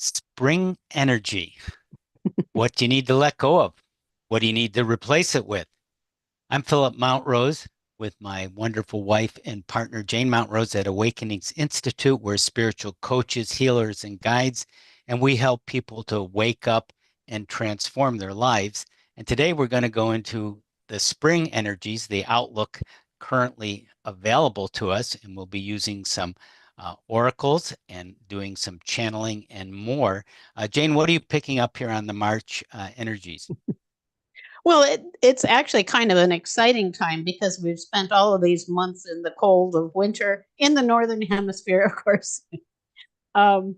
Spring energy. What do you need to let go of? What do you need to replace it with? I'm Philip Montrose with my wonderful wife and partner, Jane Montrose at Awakenings Institute. We're spiritual coaches, healers, and guides, and we help people to wake up and transform their lives. And today we're going to go into the spring energies, the outlook currently available to us, and we'll be using some oracles and doing some channeling and more. Jane, what are you picking up here on the March energies? Well, it's actually kind of an exciting time because we've spent all of these months in the cold of winter in the northern hemisphere, of course. Um,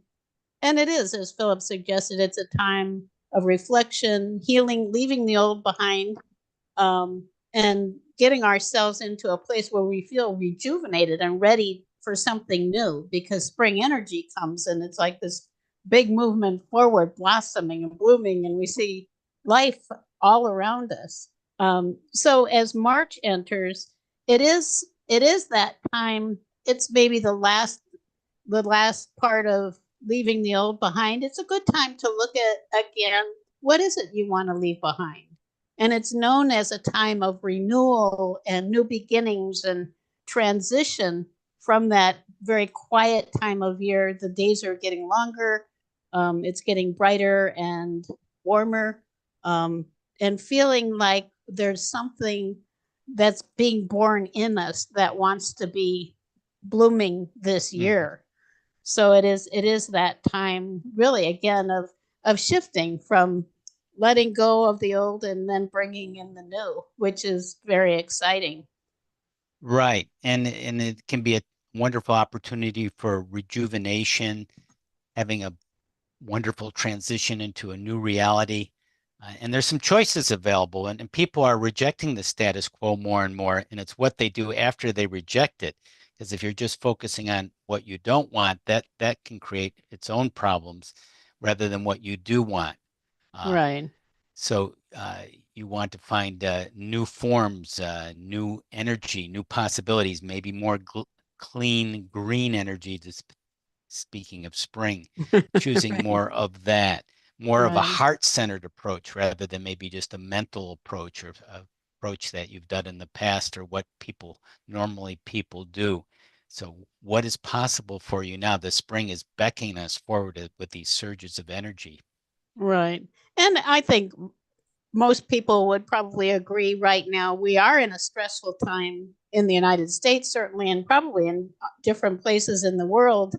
and it is, as Philip suggested, it's a time of reflection, healing, leaving the old behind, and getting ourselves into a place where we feel rejuvenated and ready for something new because spring energy comes and it's like this big movement forward, blossoming and blooming, and we see life all around us. So as March enters, it is that time. It's maybe the last part of leaving the old behind. It's a good time to look at again what is it you want to leave behind. And it's known as a time of renewal and new beginnings and transition from that very quiet time of year. The days are getting longer, it's getting brighter and warmer, and feeling like there's something that's being born in us that wants to be blooming this Mhm. year. So it is that time really again of shifting from letting go of the old and then bringing in the new, which is very exciting. Right. And it can be a wonderful opportunity for rejuvenation, having a wonderful transition into a new reality. And there's some choices available, and people are rejecting the status quo more and more. And it's what they do after they reject it. Because if you're just focusing on what you don't want, that can create its own problems rather than what you do want. Uh, Right. so you want to find new forms, new energy, new possibilities, maybe more clean green energy. Speaking of spring, choosing Right. more of that, more of a Right. heart-centered approach rather than maybe just a mental approach or approach that you've done in the past or what people do. So what is possible for you now? The spring is beckoning us forward with these surges of energy. Right. And I think most people would probably agree right now we are in a stressful time in the United States, certainly, and probably in different places in the world,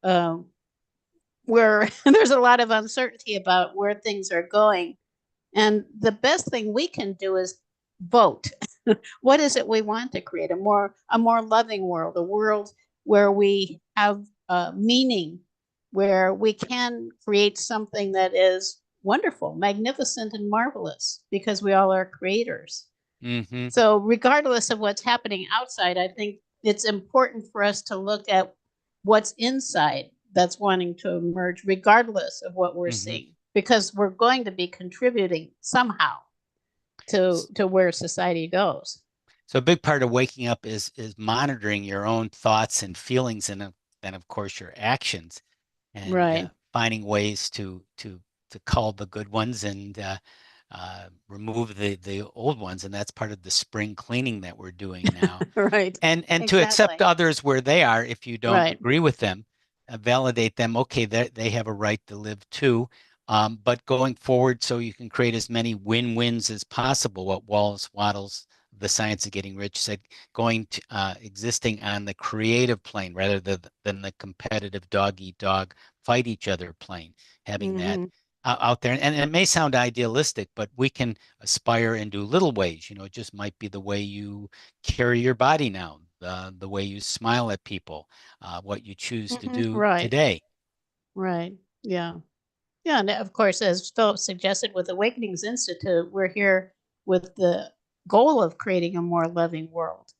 uh, where there's a lot of uncertainty about where things are going. And the best thing we can do is vote. What is it we want to create? A more loving world, a world where we have meaning, where we can create something that is wonderful, magnificent, and marvelous because we all are creators. Hmm. So, regardless of what's happening outside, I think it's important for us to look at what's inside that's wanting to emerge, regardless of what we're Hmm. seeing, because we're going to be contributing somehow to where society goes. So a big part of waking up is monitoring your own thoughts and feelings and then of course your actions and Right. finding ways to cull the good ones and remove the old ones, and that's part of the spring cleaning that we're doing now. Right. And to accept Exactly. others where they are if you don't Right. agree with them, validate them. Okay, they have a right to live too. But going forward, so you can create as many win-wins as possible. What Wallace Wattles, The Science of Getting Rich, said, going to existing on the creative plane rather than the competitive dog eat dog, fight each other plane. Having that Mm-hmm. out there, and it may sound idealistic, but we can aspire and do little ways. It just might be the way you carry your body now, the way you smile at people, what you choose to Mm-hmm. do Right. today. Right. Yeah. Yeah. And of course, as Philip suggested with Awakenings Institute, we're here with the goal of creating a more loving world.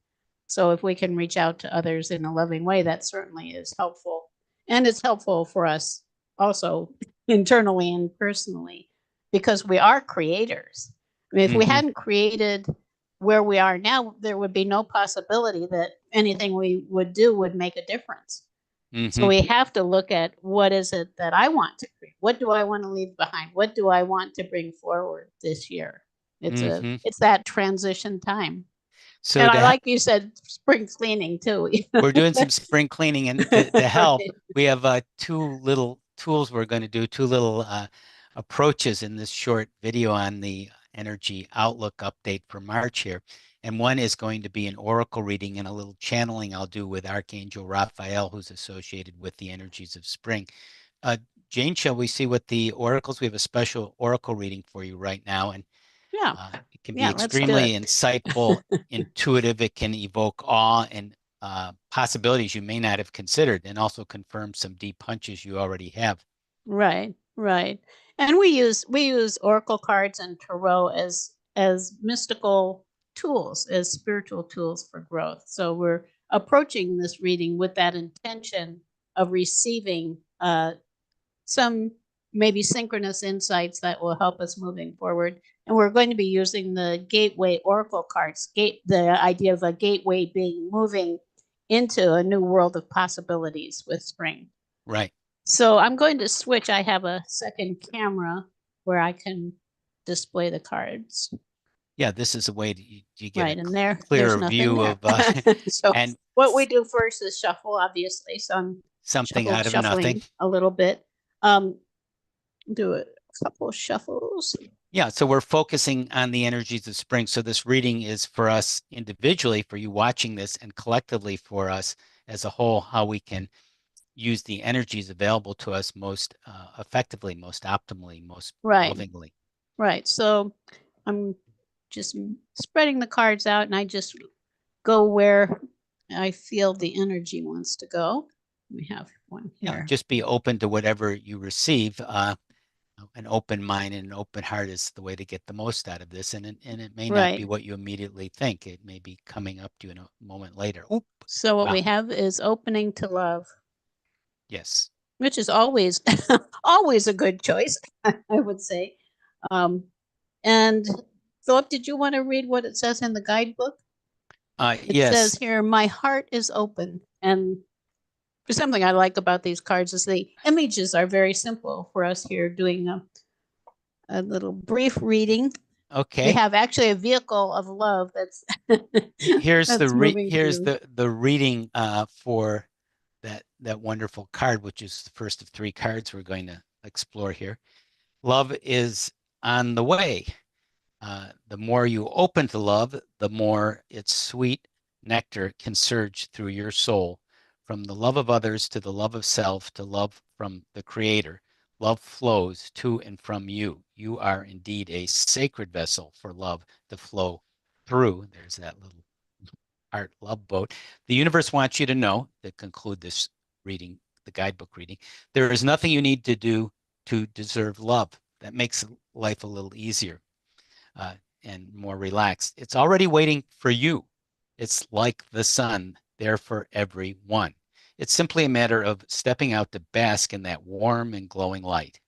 So if we can reach out to others in a loving way, that certainly is helpful. And it's helpful for us also internally and personally because we are creators. I mean, if we Hmm. hadn't created where we are now, there would be no possibility that anything we would do would make a difference. So Hmm. we have to look at what is it that I want to create? What do I want to leave behind? What do I want to bring forward this year? Hmm. It's that transition time. So And I like you said spring cleaning too. we're doing some spring cleaning, and to help, Right. we have two little tools we're going to do, two little approaches in this short video on the energy outlook update for March here. And one is going to be an oracle reading and a little channeling I'll do with Archangel Raphael, who's associated with the energies of spring. Uh, Jane, shall we see what the oracles? We have a special oracle reading for you right now, and Yeah. it can be Yeah, let's do extremely it. insightful, intuitive. It can evoke awe and possibilities you may not have considered, and also confirm some deep hunches you already have. Right, right. And we use oracle cards and tarot as mystical tools, as spiritual tools for growth. So we're approaching this reading with that intention of receiving some maybe synchronous insights that will help us moving forward. And we're going to be using the gateway oracle cards, the idea of a gateway being moving into a new world of possibilities with spring. Right. So I'm going to switch. I have a second camera where I can display the cards. Yeah, this is a way you get a Right, and there's clearer nothing view there. of So and what we do first is shuffle, obviously. So I'm something out of nothing. shuffling a little bit. Um, do a couple shuffles. Yeah, so we're focusing on the energies of spring. So this reading is for us individually, for you watching this, and collectively for us as a whole, how we can use the energies available to us most effectively, most optimally, most Right, lovingly. right. So I'm just spreading the cards out, and I just go where I feel the energy wants to go. We have one Yeah, here. just be open to whatever you receive. An open mind and an open heart is the way to get the most out of this. And it may not be Right. what you immediately think. It may be coming up to you in a moment later. Oop, So what wow. we have is opening to love, Yes. which is always always a good choice, I would say. Um, and Philip, did you want to read what it says in the guidebook? It says Yes. here, "My heart is open." And something I like about these cards is the images are very simple for us here doing a little brief reading. We Okay. have actually a vehicle of love that's Here's that's moving here's through. the reading for that wonderful card, which is the first of three cards we're going to explore here. Love is on the way. The more you open to love, the more its sweet nectar can surge through your soul. From the love of others to the love of self to love from the Creator, love flows to and from you. You are indeed a sacred vessel for love to flow through. There's that little art love boat. The universe wants you to know, to conclude this reading, the guidebook reading, there is nothing you need to do to deserve love. That makes life a little easier uh, and more relaxed. It's already waiting for you. It's like the sun, there for everyone. It's simply a matter of stepping out to bask in that warm and glowing light.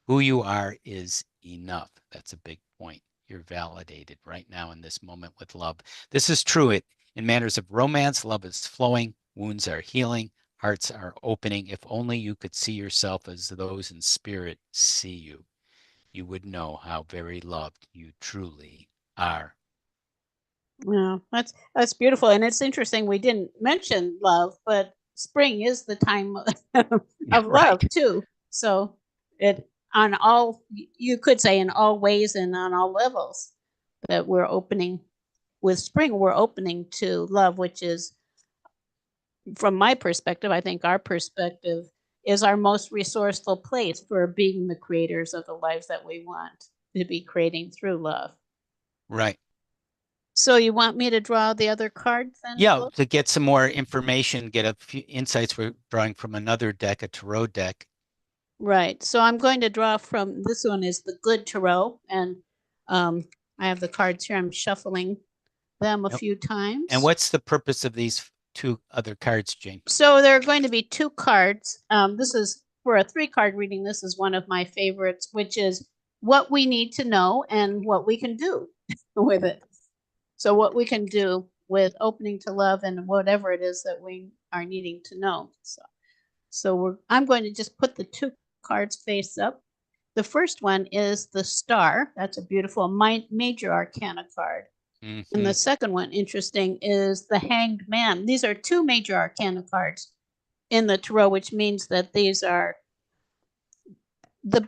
Who you are is enough. That's a big point. You're validated right now in this moment with love. This is true. In matters of romance, love is flowing, wounds are healing, hearts are opening. If only you could see yourself as those in spirit see you, you would know how very loved you truly are. Yeah, that's beautiful, and it's interesting. We didn't mention love, but spring is the time Yeah, of love right. too. So it on all you could say in all ways and on all levels that we're opening with spring. We're opening to love, which is, from my perspective, I think our perspective is our most resourceful place for being the creators of the lives that we want to be creating through love. Right. So you want me to draw the other cards then, Yeah, Philip? to get some more information, get a few insights, we're drawing from another deck, a tarot deck. Right. So I'm going to draw from this one is the good tarot, and um, I have the cards here. I'm shuffling them a Yep. few And times. what's the purpose of these two other cards, Jane? So there are going to be two cards. This is for a three-card reading. This is one of my favorites, which is what we need to know and what we can do with it. So what we can do with opening to love and whatever it is that we are needing to know. So So I'm going to just put the two cards face up. The first one is the Star. That's a beautiful major arcana card. And Mm-hmm. the second one, interesting, is the Hanged Man. These are two major arcana cards in the tarot, which means that these are the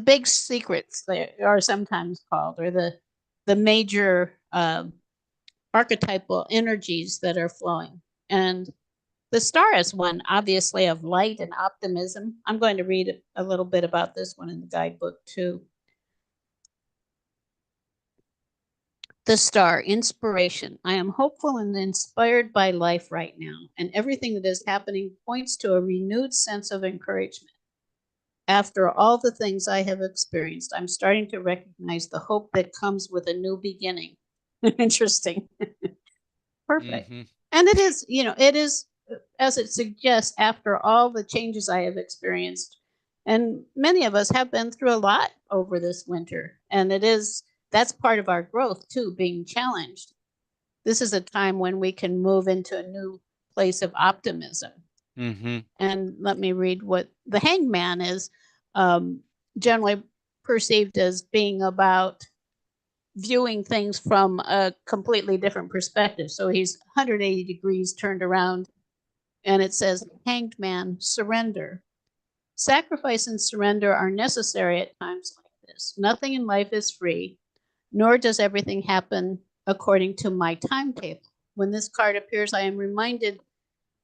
big secrets, they are sometimes called, or the major archetypal energies that are flowing. And the Star is one, obviously, of light and optimism. I'm going to read a little bit about this one in the guidebook too. The Star, inspiration. I am hopeful and inspired by life right now, and everything that is happening points to a renewed sense of encouragement. After all the things I have experienced, I'm starting to recognize the hope that comes with a new beginning. Interesting. Perfect. Mm-hmm. And it is, it is, as it suggests, after all the changes I have experienced, and many of us have been through a lot over this winter. And that's part of our growth too, being challenged. This is a time when we can move into a new place of optimism. Mm-hmm. And let me read what the hangman is, um, generally perceived as being about viewing things from a completely different perspective. So he's 180 degrees turned around, and it says, Hanged man, surrender. Sacrifice and surrender are necessary at times like this. Nothing in life is free, nor does everything happen according to my timetable. When this card appears, I am reminded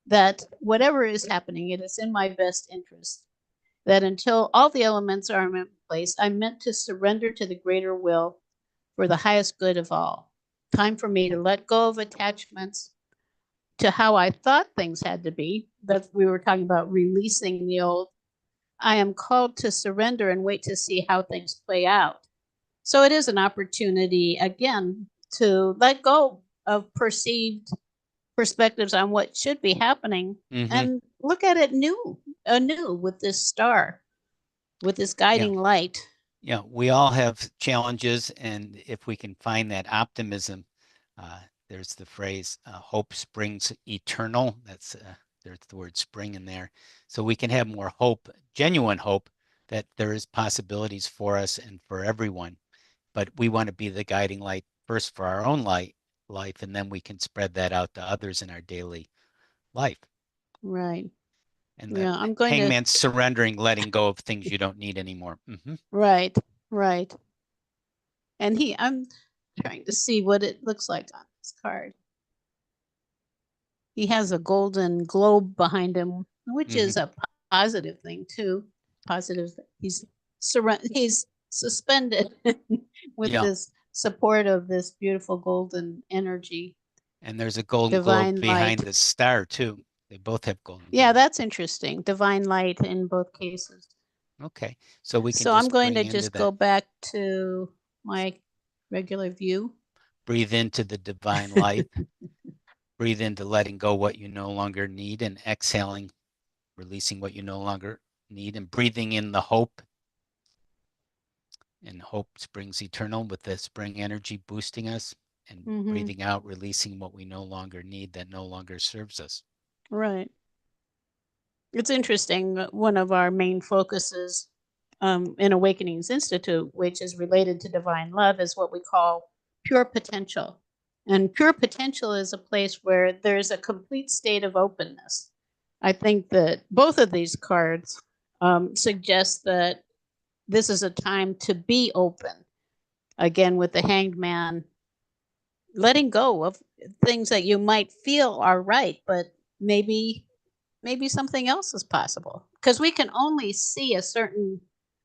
that whatever is happening, it is in my best interest. That until all the elements are in place, I'm meant to surrender to the greater will for the highest good of all. Time for me to let go of attachments to how I thought things had to be. That we were talking about releasing the old. I am called to surrender and wait to see how things play out. So it is an opportunity, again, to let go of perceived perspectives on what should be happening Mm-hmm. and look at it anew with this star, with this Yeah. guiding light. Yeah. We all have challenges, and if we can find that optimism, uh, there's the phrase, hope springs eternal. There's the word spring in there. So we can have more hope, genuine hope, that there is possibilities for us and for everyone. But we want to be the guiding light first for our own life, and then we can spread that out to others in our daily life. Right. And the Yeah, I'm going to, hangman surrendering, letting go of things you don't need anymore. Mm-hmm. right, right. And I'm trying to see what it looks like on this card. He has a golden globe behind him, which Mm-hmm. is a positive thing too. Positive. He's suspended with Yeah. this support of this beautiful golden energy, And there's a golden globe divine behind light. the star too. They both have golden Yeah, globes. that's interesting. Divine light in both cases. Okay. So we can So I'm just going to bring into just that, go back to my regular view. breathe into the divine light, breathe into letting go what you no longer need, and exhaling, releasing what you no longer need, and breathing in the hope. And hope springs eternal with the spring energy boosting us, and Mm-hmm. breathing out, releasing what we no longer need that no longer serves us. Right. It's interesting. One of our main focuses in Awakenings Institute, which is related to divine love, is what we call pure potential. And pure potential is a place where there's a complete state of openness. I think that both of these cards suggest that this is a time to be open. Again, with the hanged man, letting go of things that you might feel are right, but maybe something else is possible because we can only see a certain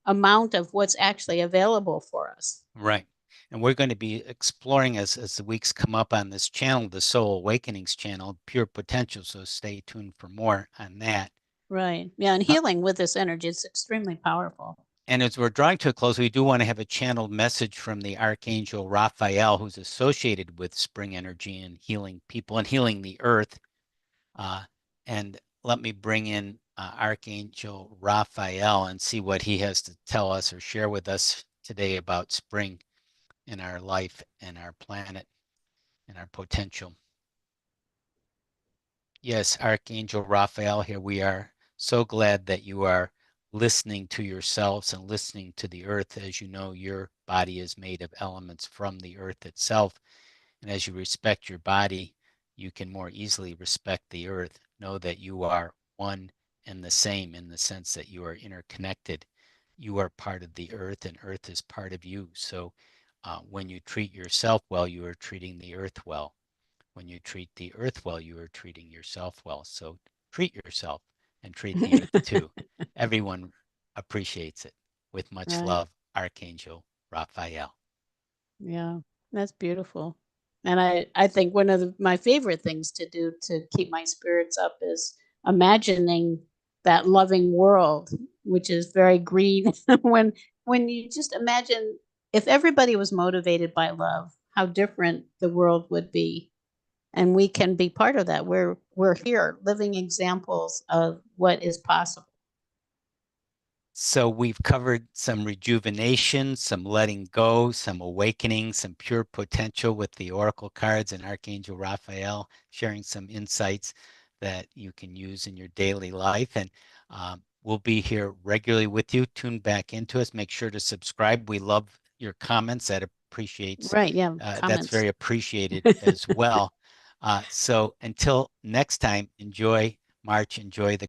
amount of what's actually available for us. Right. And we're going to be exploring as the weeks come up on this channel, the Soul Awakenings channel, Pure Potential. So stay tuned for more on that. Right. Yeah. And Uh, healing with this energy is extremely powerful. and as we're drawing to a close, we do want to have a channeled message from the Archangel Raphael, who's associated with spring energy and healing people and healing the earth. And let me bring in Archangel Raphael and see what he has to tell us or share with us today about spring in our life and our planet and our potential. Yes, Archangel Raphael, here we are. so glad that you are listening to yourselves and listening to the earth. As you know, your body is made of elements from the earth itself. And as you respect your body, you can more easily respect the earth. Know that you are one and the same in the sense that you are interconnected. You are part of the earth, and earth is part of you. So when you treat yourself well, you are treating the earth well. When you treat the earth well, you are treating yourself well. So treat yourself and treat the earth too. Everyone appreciates it. With much Right. love, Archangel Raphael. Yeah, that's beautiful. And I think one of my favorite things to do to keep my spirits up is imagining that loving world, which is very green. when when you just imagine if everybody was motivated by love, how different the world would be. And we can be part of that. We're here, living examples of what is possible. So we've covered some rejuvenation, some letting go, some awakening, some pure potential with the Oracle cards and Archangel Raphael, sharing some insights that you can use in your daily life. And we'll be here regularly with you. Tune back into us. Make sure to subscribe. We love your comments. Right, yeah, That's comments. very appreciated as well. So until next time, enjoy March, enjoy the